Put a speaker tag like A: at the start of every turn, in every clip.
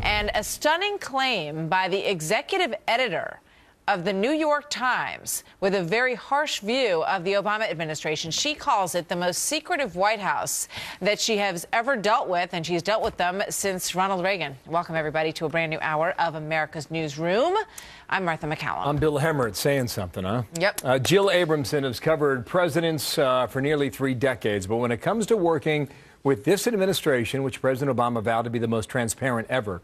A: and a stunning claim by the executive editor of the New York Times with a very harsh view of the Obama administration. She calls it the most secretive White House that she has ever dealt with, and she's dealt with them since Ronald Reagan. Welcome, everybody, to a brand new hour of America's Newsroom. I'm Martha McCallum.
B: I'm Bill Hemmert, saying something, huh?
A: Yep.
B: Jill Abramson has covered presidents for nearly 3 decades, but when it comes to working with this administration, which President Obama vowed to be the most transparent ever,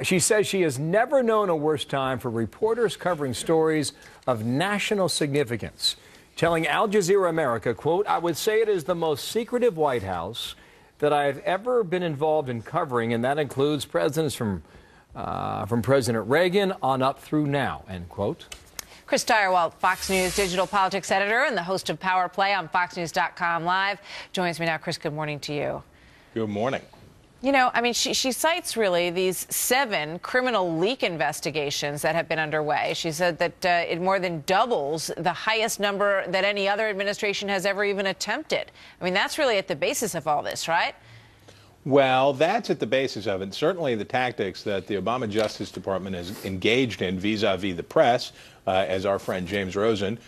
B: she says she has never known a worse time for reporters covering stories of national significance, telling Al Jazeera America, quote, "I would say it is the most secretive White House that I have ever been involved in covering, and that includes presidents from President Reagan on up through now," end quote.
A: Chris Direwalt, Fox News digital politics editor and the host of Power Play on FoxNews.com Live, joins me now. Chris, good morning to you.
C: Good morning.
A: You know, I mean, she cites really these 7 criminal leak investigations that have been underway. She said that it more than doubles the highest number that any other administration has ever even attempted. I mean, that's really at the basis of all this, right?
C: Well, that's at the basis of it. Certainly the tactics that the Obama Justice Department is engaged in vis-a-vis the press, as our friend James Rosen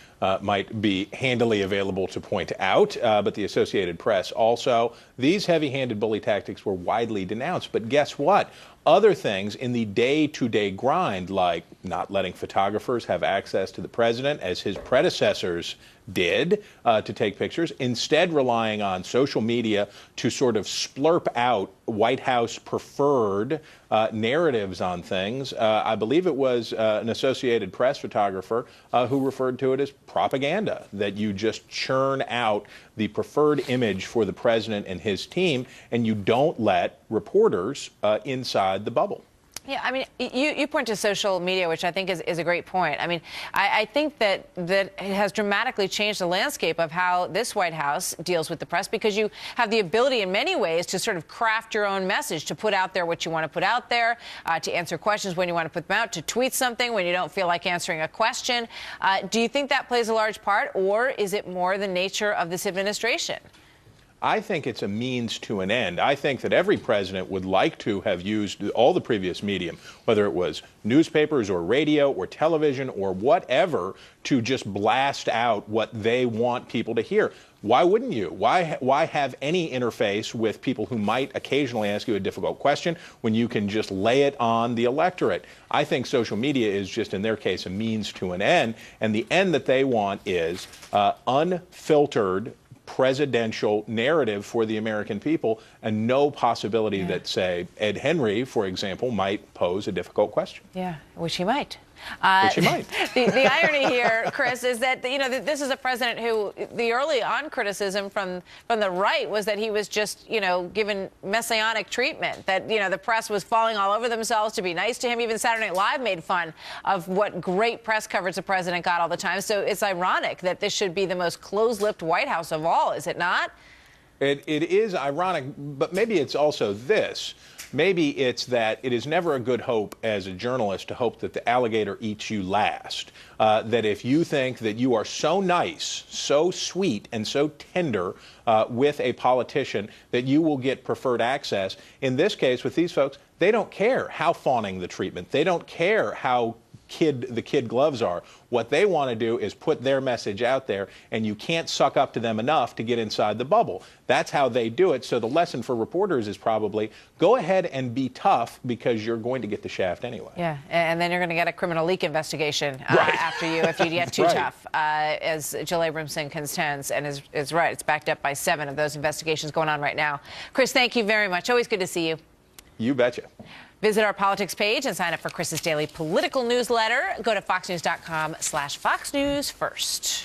C: might be handily available to point out, but the Associated Press also. These heavy-handed bully tactics were widely denounced. But guess what? Other things in the day-to-day grind, like not letting photographers have access to the president, as his predecessors did, to take pictures, instead relying on social media to sort of splurp out White House preferred narratives on things. I believe it was an Associated Press photographer who referred to it as propaganda, that you just churn out the preferred image for the president and his team, and you don't let reporters inside the bubble.
A: Yeah, I mean, you point to social media, which I think is a great point. I mean, I think that it has dramatically changed the landscape of how this White House deals with the press, because you have the ability in many ways to sort of craft your own message, to put out there what you want to put out there, to answer questions when you want to put them out, to tweet something when you don't feel like answering a question. Do you think that plays a large part, or is it more the nature of this administration?
C: I think it's a means to an end. I think that every president would like to have used all the previous medium, whether it was newspapers or radio or television or whatever, to just blast out what they want people to hear. Why wouldn't you? Why have any interface with people who might occasionally ask you a difficult question when you can just lay it on the electorate? I think social media is just, in their case, a means to an end, and the end that they want is unfiltered presidential narrative for the American people, and no possibility that, say, Ed Henry, for example, might pose a difficult question.
A: Yeah, which he might.
C: Which he might.
A: The irony here, Chris, is that, you know, this is a president who the early on criticism from the right was that he was just, you know, given messianic treatment, that, you know, the press was falling all over themselves to be nice to him. Even Saturday Night Live made fun of what great press coverage the president got all the time. So it's ironic that this should be the most closed-lipped White House of all, is it not?
C: It is ironic, but maybe it's also this. Maybe it's that it is never a good hope as a journalist to hope that the alligator eats you last. That if you think that you are so nice, so sweet, and so tender with a politician that you will get preferred access, in this case with these folks, they don't care how fawning the treatment. They don't care how the kid gloves are. What they want to do is put their message out there, and you can't suck up to them enough to get inside the bubble. That's how they do it. So the lesson for reporters is probably go ahead and be tough, because you're going to get the shaft anyway.
A: Yeah, and then you're going to get a criminal leak investigation after you if you get too tough, as Jill Abramson contends, and is right. It's backed up by 7 of those investigations going on right now. Chris, thank you very much. Always good to see you.
C: You betcha.
A: Visit our politics page and sign up for Chris's daily political newsletter. Go to foxnews.com/FoxNewsFirst.